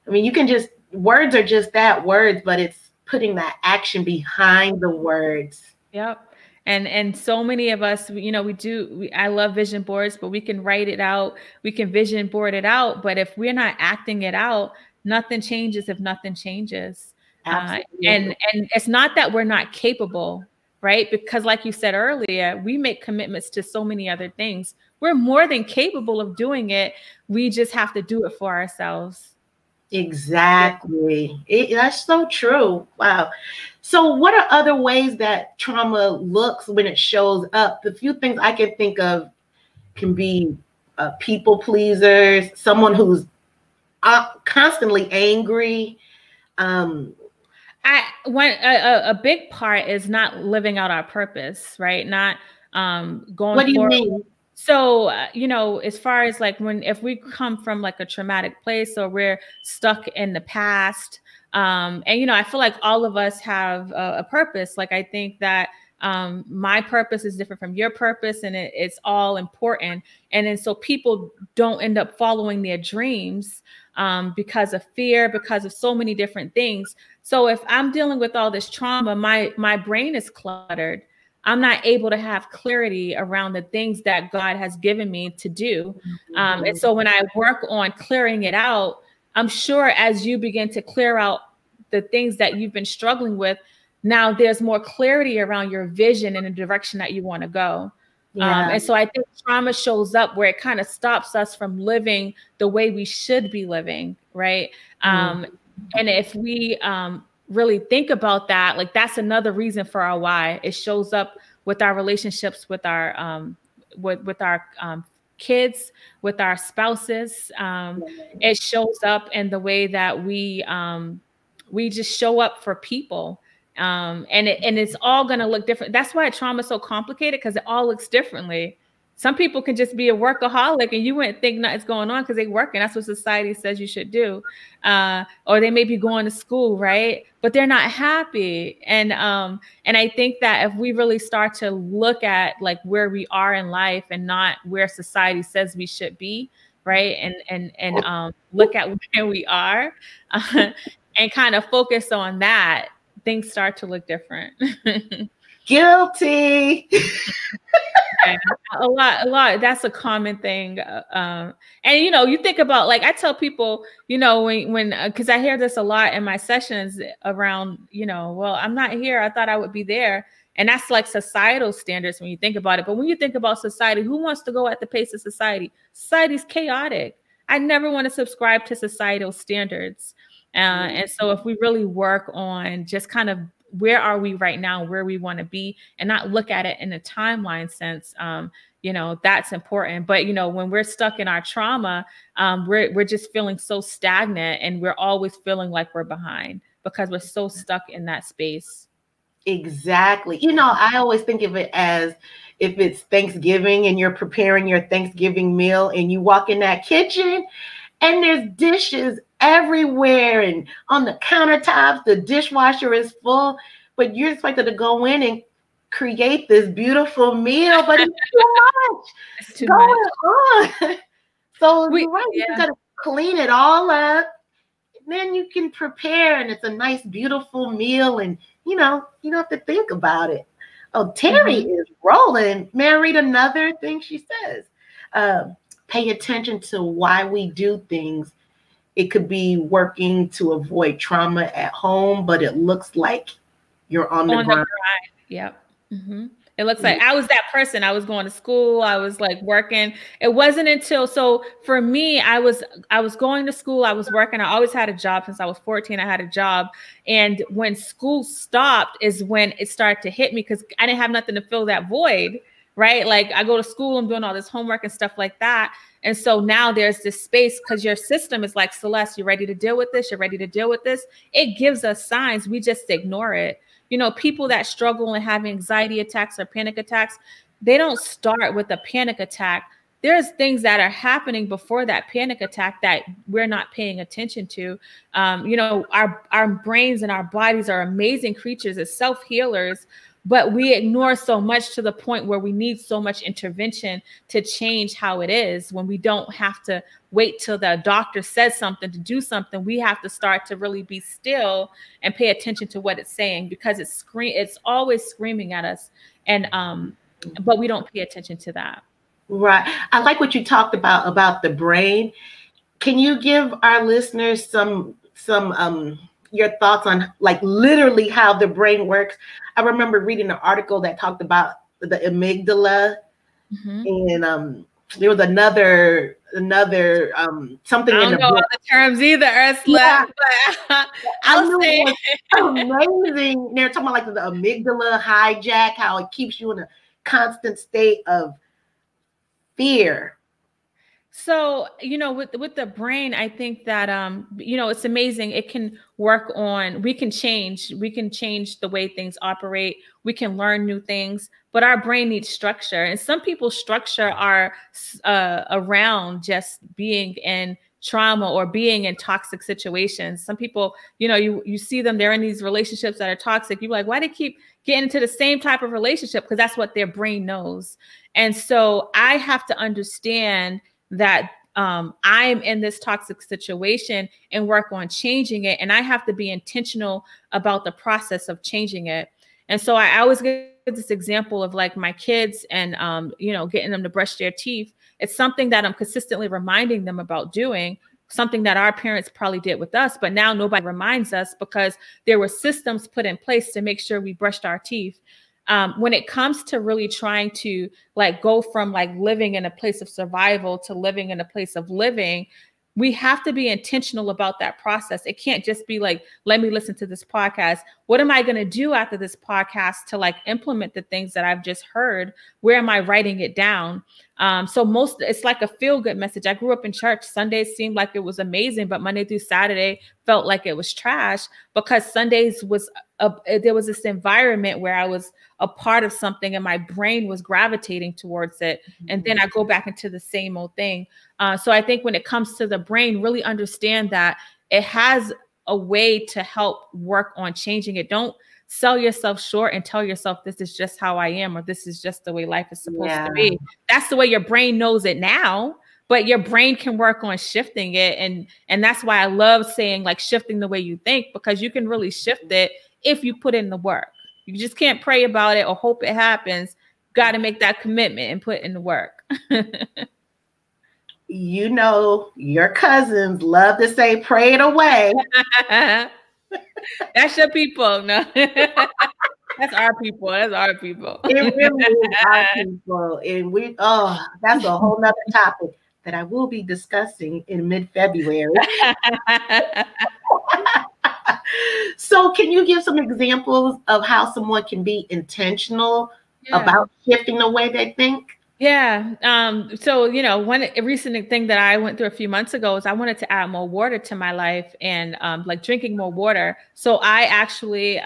I mean, words are just that, words, but it's putting that action behind the words. Yep. And so many of us, I love vision boards, but we can write it out. We can vision board it out. But if we're not acting it out, nothing changes if nothing changes. And it's not that we're not capable, right? Because like you said earlier, we make commitments to so many other things. We're more than capable of doing it. We just have to do it for ourselves. Exactly. That's so true. Wow. So what are other ways that trauma looks when it shows up? The few things I can think of can be people pleasers, someone who's constantly angry. A big part is not living out our purpose, right? Not going. What do you mean? So, as far as like if we come from like a traumatic place or we're stuck in the past, and, I feel like all of us have a purpose. Like, I think that my purpose is different from your purpose, and it's all important. And then so people don't end up following their dreams because of fear, because of so many different things. So if I'm dealing with all this trauma, my brain is cluttered. I'm not able to have clarity around the things that God has given me to do. And so when I work on clearing it out, I'm sure as you begin to clear out the things that you've been struggling with, now there's more clarity around your vision and the direction that you want to go. Yeah. And so I think trauma shows up where it kind of stops us from living the way we should be living, right? And if we really think about that, like that's another reason for our why. It shows up with our relationships with our with our kids, with our spouses. It shows up in the way that we just show up for people. And it's all going to look different. That's why trauma is so complicated, because it all looks differently. Some people can just be a workaholic and you wouldn't think nothing's going on because they work, and that's what society says you should do. Or they may be going to school, right? But they're not happy. And I think that if we really start to look at like where we are in life and not where society says we should be, right? And look at where we are and kind of focus on that, things start to look different. Guilty. A lot. That's a common thing. And you think about, like, I tell people, when because I hear this a lot in my sessions around, well, I'm not here, I thought I would be there. And that's like societal standards when you think about it. But when you think about society, who wants to go at the pace of society? Society's chaotic. I never want to subscribe to societal standards. And so if we really work on just kind of where are we right now, where we want to be, and not look at it in a timeline sense, that's important. But, when we're stuck in our trauma, we're just feeling so stagnant, and we're always feeling like we're behind because we're so stuck in that space. Exactly. I always think of it as if it's Thanksgiving and you're preparing your Thanksgiving meal and you walk in that kitchen and there's dishes everywhere and on the countertops, the dishwasher is full, but you're expected to go in and create this beautiful meal, but it's too much going on. So you're right, you got to clean it all up. Then you can prepare and it's a nice, beautiful meal, and you don't have to think about it. Oh, Terry is rolling. May I read another thing she says? Pay attention to why we do things. It could be working to avoid trauma at home, but it looks like you're on the grind. Yep. Mm-hmm. It looks like I was that person. I was going to school. I was like working. It wasn't until, so for me, I was going to school. I was working. I always had a job since I was 14. I had a job. And when school stopped is when it started to hit me, because I didn't have nothing to fill that void, right? Like I go to school, I'm doing all this homework and stuff like that. And so now there's this space because your system is like, Celeste, you're ready to deal with this. You're ready to deal with this. It gives us signs. We just ignore it. People that struggle and have anxiety attacks or panic attacks, they don't start with a panic attack. There's things that are happening before that panic attack that we're not paying attention to. Our brains and our bodies are amazing creatures as self-healers, but we ignore so much to the point where we need so much intervention to change how it is. When we don't have to wait till the doctor says something to do something, we have to start to really be still and pay attention to what it's saying, because it's always screaming at us. And but we don't pay attention to that. Right. I like what you talked about the brain. Can you give our listeners some your thoughts on like literally how the brain works? I remember reading an article that talked about the amygdala, and there was another something I don't in the know book. all the terms either, Ursula. But I'll say amazing. They're talking about like the amygdala hijack, how it keeps you in a constant state of fear. So, with the brain, I think that, it's amazing. It can work on, we can change the way things operate. We can learn new things, but our brain needs structure. And some people's structure are around just being in trauma or being in toxic situations. Some people, you see them, they're in these relationships that are toxic. You're like, why do they keep getting into the same type of relationship? Because that's what their brain knows. And so I have to understand that I'm in this toxic situation and work on changing it. And I have to be intentional about the process of changing it. And so I always give this example of like my kids and, getting them to brush their teeth. It's something that I'm consistently reminding them about doing, something that our parents probably did with us, but now nobody reminds us because there were systems put in place to make sure we brushed our teeth. When it comes to really trying to like go from like living in a place of survival to living in a place of living, we have to be intentional about that process. It can't just be like, let me listen to this podcast. What am I going to do after this podcast to like implement the things that I've just heard? Where am I writing it down? So it's like a feel good message. I grew up in church. Sundays seemed like it was amazing, but Monday through Saturday felt like it was trash, because Sundays there was this environment where I was a part of something and my brain was gravitating towards it. And then I go back into the same old thing. So I think when it comes to the brain, really understand that it has a way to help work on changing it. Don't sell yourself short and tell yourself this is just how I am, or this is just the way life is supposed to be. That's the way your brain knows it now, but your brain can work on shifting it. And that's why I love saying, like, shifting the way you think, because you can really shift it if you put in the work. You just can't pray about it or hope it happens. Got to make that commitment and put in the work. You know, your cousins love to say, pray it away. That's your people. No, that's our people. That's our people. It really is our people. And that's a whole nother topic that I will be discussing in mid-February. So can you give some examples of how someone can be intentional about shifting the way they think? Yeah. So, one recent thing that I went through a few months ago is I wanted to add more water to my life, and like drinking more water. So I actually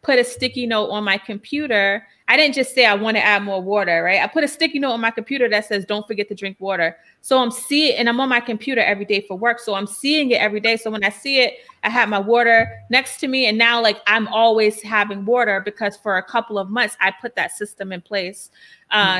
put a sticky note on my computer. I didn't just say I want to add more water, right? I put a sticky note on my computer that says, don't forget to drink water. So and I'm on my computer every day for work. So I'm seeing it every day. So when I see it, I have my water next to me. And now, like, I'm always having water, because for a couple of months, I put that system in place.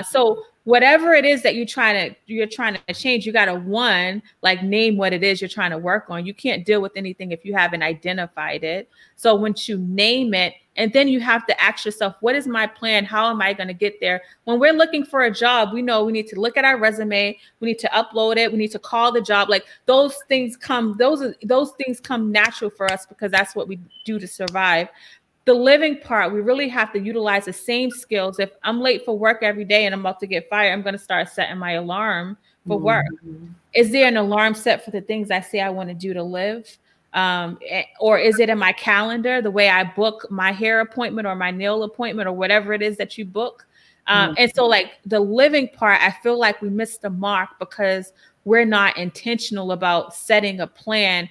So whatever it is that you're trying to change, you got to name what it is you're trying to work on. You can't deal with anything if you haven't identified it. So once you name it, and then you have to ask yourself, what is my plan? How am I going to get there? When we're looking for a job, we know we need to look at our resume. We need to upload it. We need to call the job. Like, those things come natural for us, because that's what we do to survive. The living part, we really have to utilize the same skills. If I'm late for work every day and I'm about to get fired, I'm going to start setting my alarm for work. Is there an alarm set for the things I say I want to do to live? Or is it in my calendar, the way I book my hair appointment or my nail appointment or whatever it is that you book? And so, like, the living part, I feel like we missed the mark because we're not intentional about setting a plan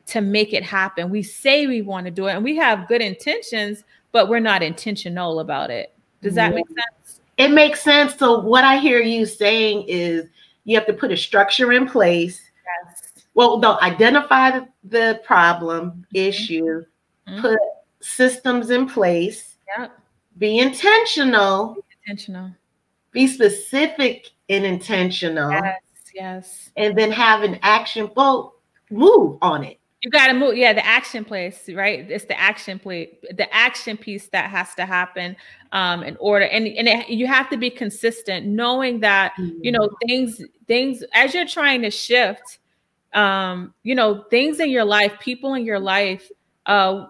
to make it happen. We say we want to do it and we have good intentions, but we're not intentional about it. Does that make sense? It makes sense. So what I hear you saying is you have to put a structure in place. Yes. Well, no, identify the problem, issue, put systems in place, be intentional. Be specific and intentional. Yes. And then have an action. Well, move on it. You got to move. Yeah, the action place, right? It's the action piece that has to happen in order. And you have to be consistent, knowing that, things as you're trying to shift, things in your life, people in your life,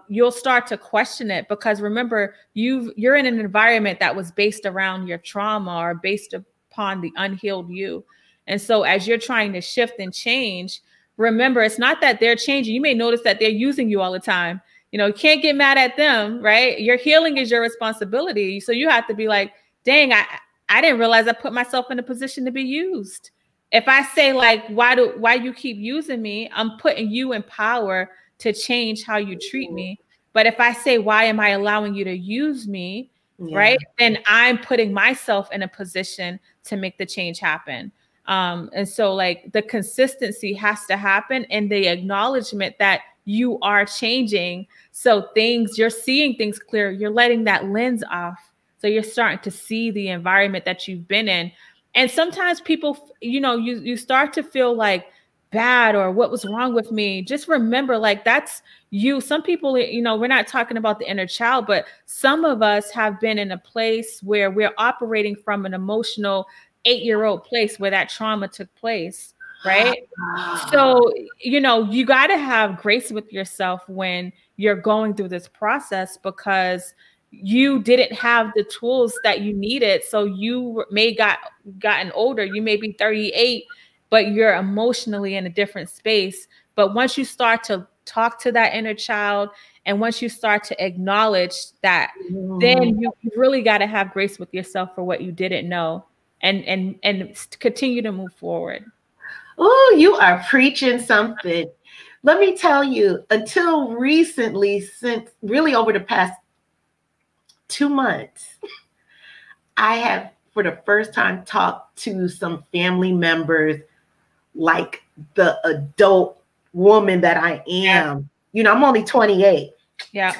you'll start to question it, because remember, you're in an environment that was based around your trauma or based upon the unhealed you. And so as you're trying to shift and change, remember, it's not that they're changing. You may notice that they're using you all the time. You can't get mad at them, right? Your healing is your responsibility. So you have to be like, dang, I didn't realize I put myself in a position to be used. If I say, like, why you keep using me, I'm putting you in power to change how you treat me. But if I say, why am I allowing you to use me, right? Then I'm putting myself in a position to make the change happen. And so, like, the consistency has to happen, and the acknowledgement that you are changing. So you're seeing things clear. You're letting that lens off. So you're starting to see the environment that you've been in. And sometimes people, you start to feel like bad or what was wrong with me. Just remember, like, that's you. Some people, we're not talking about the inner child, but some of us have been in a place where we're operating from an emotional 8-year-old place where that trauma took place, right? So, you got to have grace with yourself when you're going through this process, because you didn't have the tools that you needed. So you may gotten older. You may be 38, but you're emotionally in a different space. But once you start to talk to that inner child, and once you start to acknowledge that, then you really got to have grace with yourself for what you didn't know. and continue to move forward. Oh, you are preaching something. Let me tell you, until recently, since really over the past 2 months, I have for the first time talked to some family members like the adult woman that I am. You know, I'm only 28. Yeah.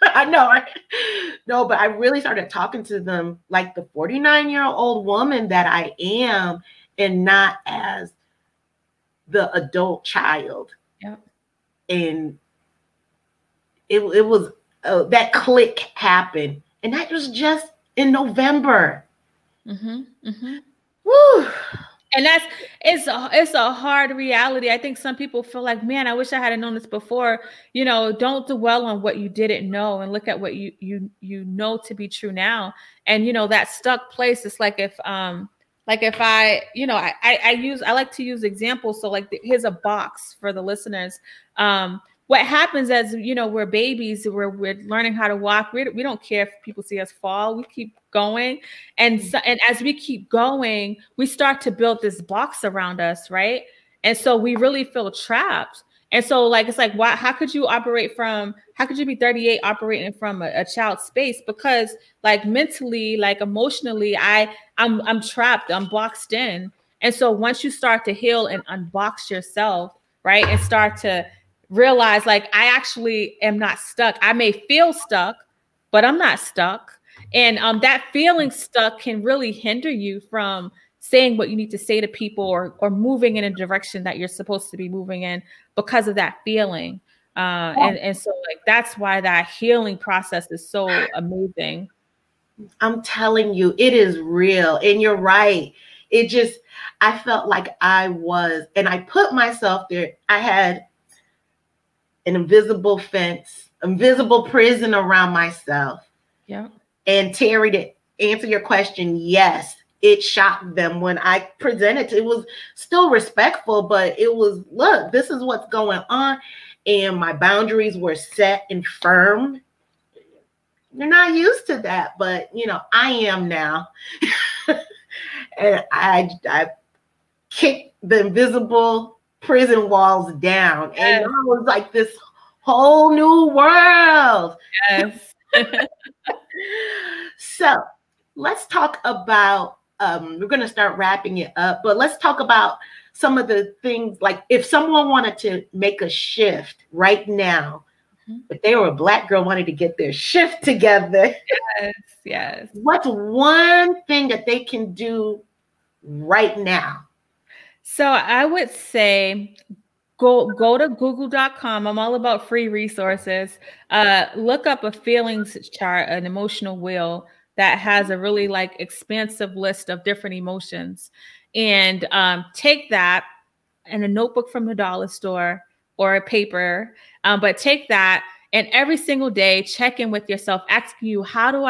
I know. No, but I really started talking to them like the 49-year-old woman that I am, and not as the adult child. Yeah. And it was that click happened, and that was just in November. Mm-hmm. Mm-hmm. Woo. And it's a hard reality. I think some people feel like, man, I wish I had known this before. You know, don't dwell on what you didn't know, and look at what you know to be true now. And you know, that stuck place. It's like if I, you know, I like to use examples. So like here's a box for the listeners. What happens as, you know, we're babies, we're learning how to walk. We don't care if people see us fall. We keep going. And as we keep going, we start to build this box around us, right? And so we really feel trapped. And so like, it's like, why, how could you be 38 operating from a child's space? Because like mentally, like emotionally, I'm trapped, I'm boxed in. And so once you start to heal and unbox yourself, right, and start to realize like, I actually am not stuck. I may feel stuck, but I'm not stuck. And that feeling stuck can really hinder you from saying what you need to say to people, or moving in a direction that you're supposed to be moving in because of that feeling. And so like, that's why that healing process is so amazing. I'm telling you, it is real. And you're right. I felt like I was, and I put myself there. I had an invisible fence, invisible prison around myself. Yeah. And Terry, to answer your question, yes, it shocked them when I presented. It was still respectful, but it was, look, this is what's going on. And my boundaries were set and firm. You're not used to that, but you know, I am now. And I kicked the invisible prison walls down. Yes. And it was like this whole new world. Yes. So let's talk about, we're going to start wrapping it up, but let's talk about some of the things, like if someone wanted to make a shift right now, if they were a Black girl wanted to get their shift together. Yes, yes. What's one thing that they can do right now? So I would say go to google.com. I'm all about free resources. Look up a feelings chart, an emotional wheel that has a really like expansive list of different emotions, and take that in a notebook from the dollar store or a paper, but take that and every single day check in with yourself, asking you, how do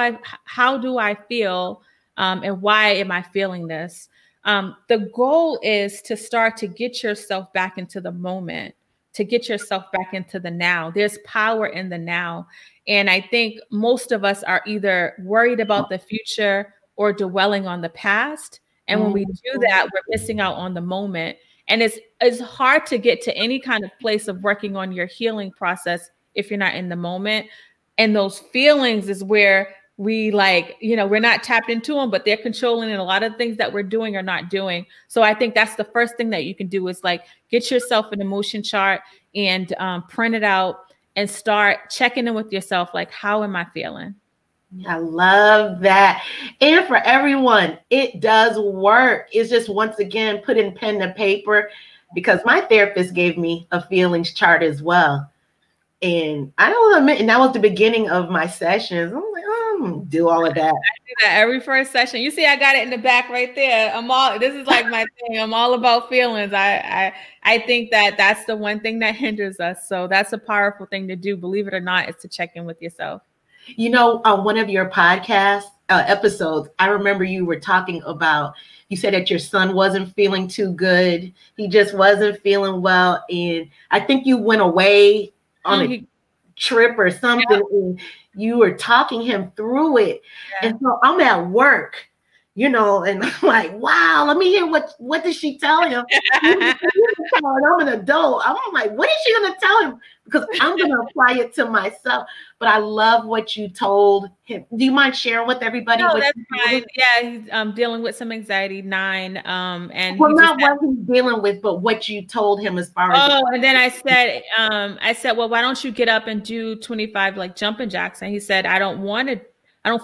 I feel, and why am I feeling this? The goal is to start to get yourself back into the moment, to get yourself back into the now. There's power in the now. And I think most of us are either worried about the future or dwelling on the past. And when we do that, we're missing out on the moment. And it's hard to get to any kind of place of working on your healing process if you're not in the moment. And those feelings is where we like, you know, we're not tapped into them, but they're controlling, and a lot of things that we're doing or not doing. So I think that's the first thing that you can do is like get yourself an emotion chart and print it out and start checking in with yourself. Like, how am I feeling? I love that. And for everyone, it does work. It's just, once again, putting pen to paper, because my therapist gave me a feelings chart as well. And I don't admit, and that was the beginning of my sessions. I'm like, do all of that. I do that every first session. You see, I got it in the back right there. This is like my thing. I'm all about feelings. I think that that's the one thing that hinders us. So that's a powerful thing to do. Believe it or not, is to check in with yourself. You know, on one of your podcast episodes, I remember you were talking about, you said that your son wasn't feeling too good. He just wasn't feeling well. And I think you went away on a trip or something, and you were talking him through it. And so I'm at work, you know, and I'm like, wow, let me hear what did she tell him? I'm an adult. I'm like, what is she gonna tell him? Because I'm gonna apply it to myself. But I love what you told him. Do you mind sharing with everybody? No, what that's you fine. Yeah, he's dealing with some anxiety, 9. And well, he not just had, what he's dealing with, but what you told him as far as and then I said, well, why don't you get up and do 25 like jumping jacks? And he said, I don't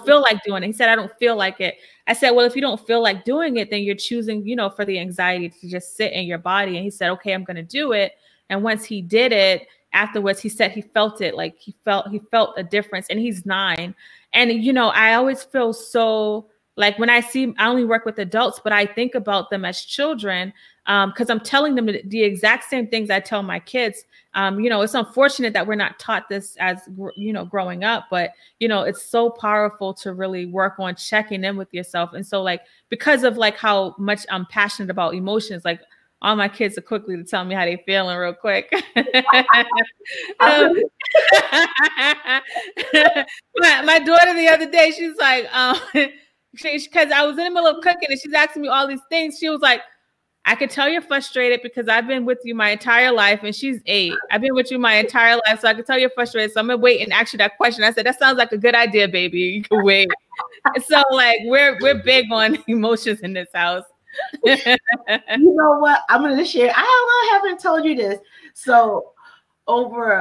feel like doing it. He said, I don't feel like it. I said, well, if you don't feel like doing it, then you're choosing, you know, for the anxiety to just sit in your body. And he said, okay, I'm going to do it. And once he did it, afterwards, he said he felt it, like he felt a difference. And he's 9. And, you know, I always feel so like when I only work with adults, but I think about them as children, because I'm telling them the exact same things I tell my kids. You know, it's unfortunate that we're not taught this as, you know, growing up, but, you know, it's so powerful to really work on checking in with yourself. And so like, because of like how much I'm passionate about emotions, like all my kids are quickly to tell me how they feeling real quick. My daughter the other day, she's like, because I was in the middle of cooking and she's asking me all these things. She was like, I could tell you're frustrated because I've been with you my entire life, and she's 8. I've been with you my entire life, so I could tell you're frustrated. So I'm gonna wait and ask you that question. I said, that sounds like a good idea, baby. You can wait. So like we're big on emotions in this house. You know what? I'm gonna share. I haven't told you this. So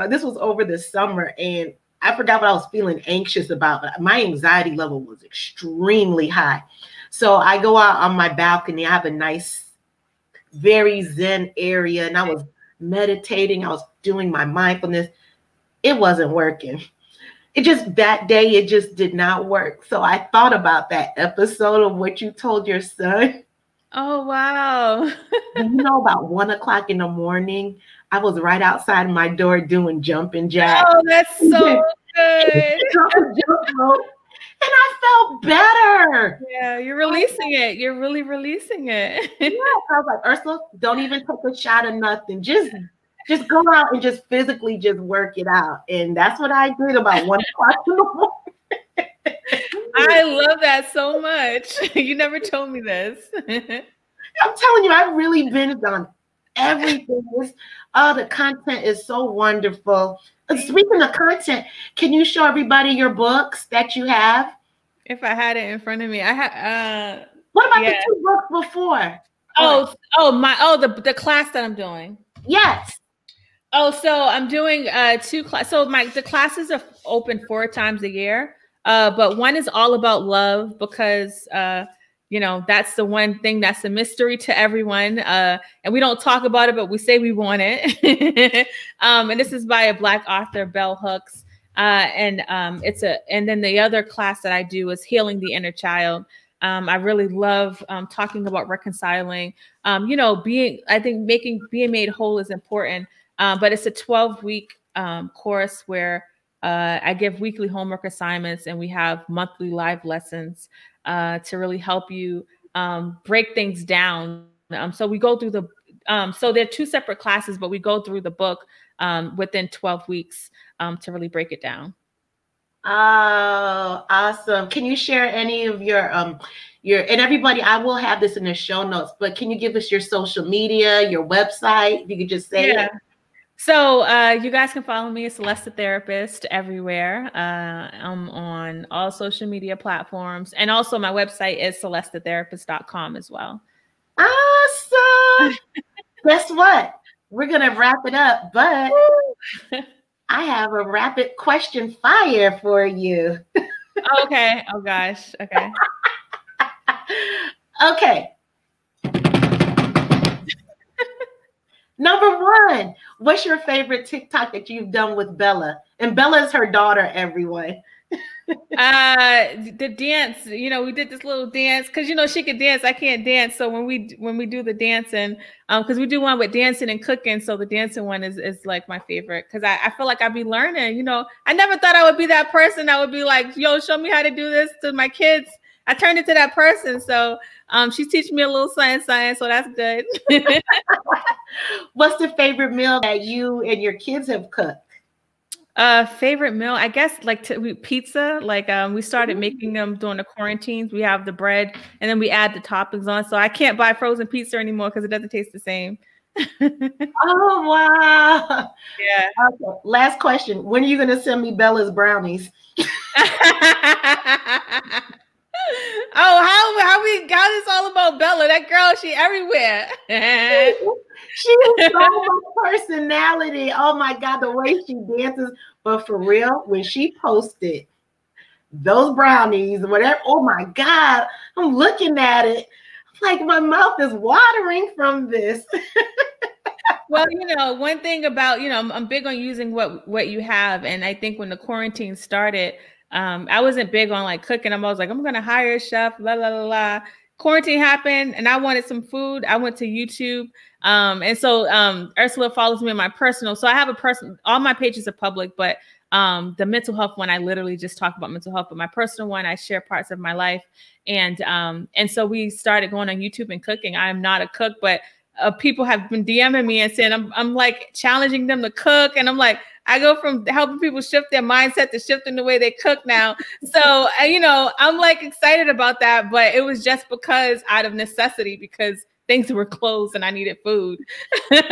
this was over the summer, and I forgot what I was feeling anxious about, but my anxiety level was extremely high. So I go out on my balcony. I have a nice, very zen area, and I was meditating. I was doing my mindfulness. It wasn't working. That day, it just did not work. So I thought about that episode of what you told your son. Oh, wow. You know, about 1 o'clock in the morning, I was right outside my door doing jumping jacks. Oh, that's so good. And I felt better. Yeah, you're releasing it. You're really releasing it. Yeah, I was like, Ursula, don't even take a shot of nothing. Just go out and just physically just work it out. And that's what I did about 1 o'clock in the morning. I love that so much. You never told me this. I'm telling you, I've really been on everything. The content is so wonderful. Speaking of content, can you show everybody your books that you have? If I had it in front of me, I have. What about the 2 books before? The class that I'm doing. Yes. Oh, so I'm doing 2 classes. So the classes are open 4 times a year. But one is all about love because, you know, that's the one thing that's a mystery to everyone. And we don't talk about it, but we say we want it. And this is by a Black author, Bell Hooks. And then the other class that I do is Healing the Inner Child. I really love talking about reconciling, you know, being made whole is important. But it's a 12-week course where I give weekly homework assignments, and we have monthly live lessons to really help you break things down. So we go through so they're 2 separate classes, but we go through the book within 12 weeks to really break it down. Oh, awesome. Can you share any of your and everybody, I will have this in the show notes, but can you give us your social media, your website? If you could just say it. So you guys can follow me, Celeste the Therapist, everywhere. I'm on all social media platforms. And also my website is celestethetherapist.com as well. Awesome. Guess what? We're going to wrap it up, but I have a rapid question fire for you. Okay. Oh, gosh. Okay. Okay. Number 1, what's your favorite TikTok that you've done with Bella? And Bella is her daughter, everyone. The dance, you know, we did this little dance because, you know, she could dance. I can't dance. So when we do the dancing, because we do one with dancing and cooking. So the dancing one is like my favorite because I feel like I'd be learning, you know. I never thought I would be that person that would be like, yo, show me how to do this to my kids. I turned into that person. So she's teaching me a little science, so that's good. What's the favorite meal that you and your kids have cooked? Favorite meal, I guess, like pizza. Like we started making them during the quarantines. We have the bread and then we add the toppings on. So I can't buy frozen pizza anymore because it doesn't taste the same. Oh, wow. Yeah. Okay. Last question. When are you going to send me Bella's brownies? Oh, how we got this all about Bella? That girl, she everywhere. She has so much personality. Oh my God, the way she dances. But for real, when she posted those brownies, whatever, oh my God, I'm looking at it. Like my mouth is watering from this. Well, one thing about, I'm big on using what you have. And I think when the quarantine started, I wasn't big on like cooking. I was like, I'm going to hire a chef, la, la, la, la. Quarantine happened and I wanted some food. I went to YouTube. And so Ursula follows me on my personal. So I have all my pages are public, but the mental health one, I literally just talk about mental health, but my personal one, I share parts of my life. And so we started going on YouTube and cooking. I'm not a cook, but people have been DMing me and saying, I'm like challenging them to cook. And I'm like, I go from helping people shift their mindset to shifting the way they cook now. So, I'm like excited about that, but it was just because out of necessity, because things were closed and I needed food. Use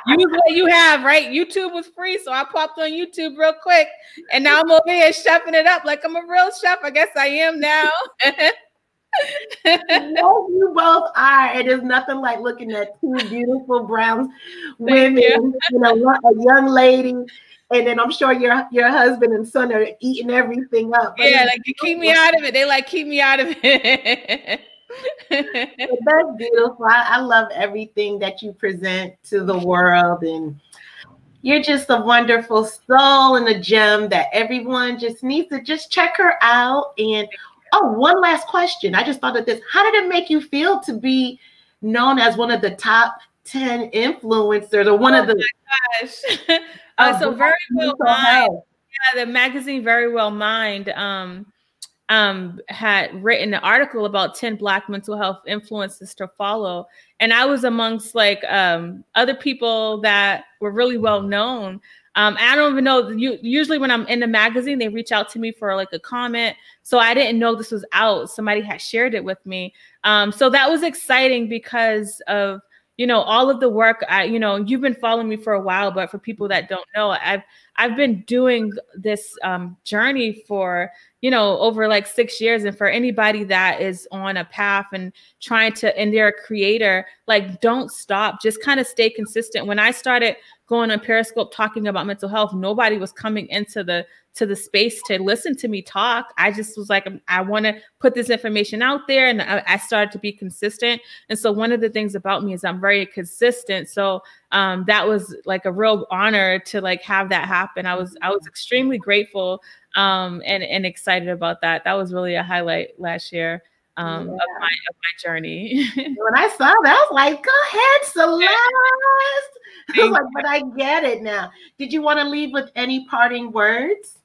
what you have, right? YouTube was free. So I popped on YouTube real quick and now I'm over here chefing it up like I'm a real chef. I guess I am now. Yes, you both are. It is nothing like looking at two beautiful brown women, a young lady, and then I'm sure your husband and son are eating everything up. But yeah, like you keep me out of it. They like keep me out of it. That's beautiful. I love everything that you present to the world, and you're just a wonderful soul and a gem that everyone just needs to just check her out. And oh, one last question. I just thought of this. How did it make you feel to be known as one of the top 10 influencers or one of the... My gosh. So Very Well Mind. Yeah, the magazine Very Well Mind had written an article about 10 Black mental health influencers to follow. And I was amongst like other people that were really well known. I don't even know. Usually when I'm in the magazine, they reach out to me for like a comment. So I didn't know this was out. Somebody had shared it with me. So that was exciting because of, all of the work. You've been following me for a while, but for people that don't know, I've been doing this journey for, over like 6 years. And for anybody that is on a path and trying to, and they're a creator, like don't stop, just kind of stay consistent. When I started going on Periscope talking about mental health, nobody was coming into the space to listen to me talk. I just was like, I want to put this information out there. And I started to be consistent. And so one of the things about me is I'm very consistent. So that was like a real honor to like have that happen. I was extremely grateful and excited about that. That was really a highlight last year of my journey. When I saw that, I was like, go ahead, Celeste. I was like, but I get it now. Did you want to leave with any parting words?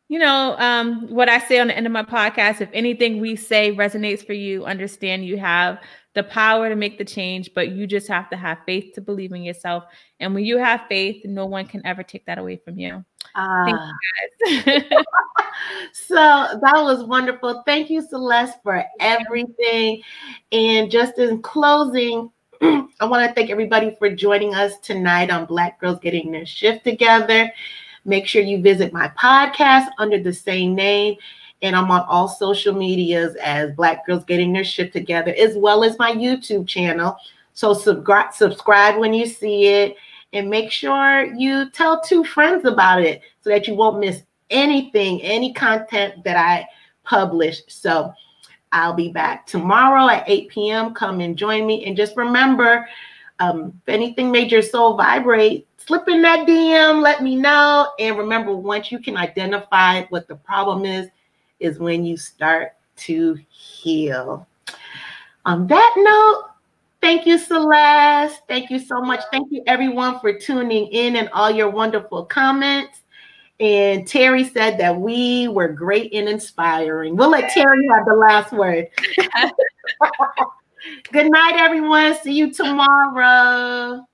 What I say on the end of my podcast, if anything we say resonates for you, understand you have the power to make the change, but you just have to have faith to believe in yourself. And when you have faith, no one can ever take that away from you. Thank you guys. So that was wonderful. Thank you, Celeste, for everything. And just in closing, I want to thank everybody for joining us tonight on Black Girls Getting Their Shift Together. Make sure you visit my podcast under the same name. And I'm on all social medias as Black Girls Getting Their Shift Together, as well as my YouTube channel. So subscribe when you see it. And make sure you tell 2 friends about it so that you won't miss anything, any content that I publish. So I'll be back tomorrow at 8 p.m. Come and join me. And just remember, if anything made your soul vibrate, slip in that DM, let me know. And remember, once you can identify what the problem is when you start to heal. On that note, thank you, Celeste. Thank you so much. Thank you, everyone, for tuning in and all your wonderful comments. And Terry said that we were great and inspiring. We'll let Terry have the last word. Good night, everyone. See you tomorrow.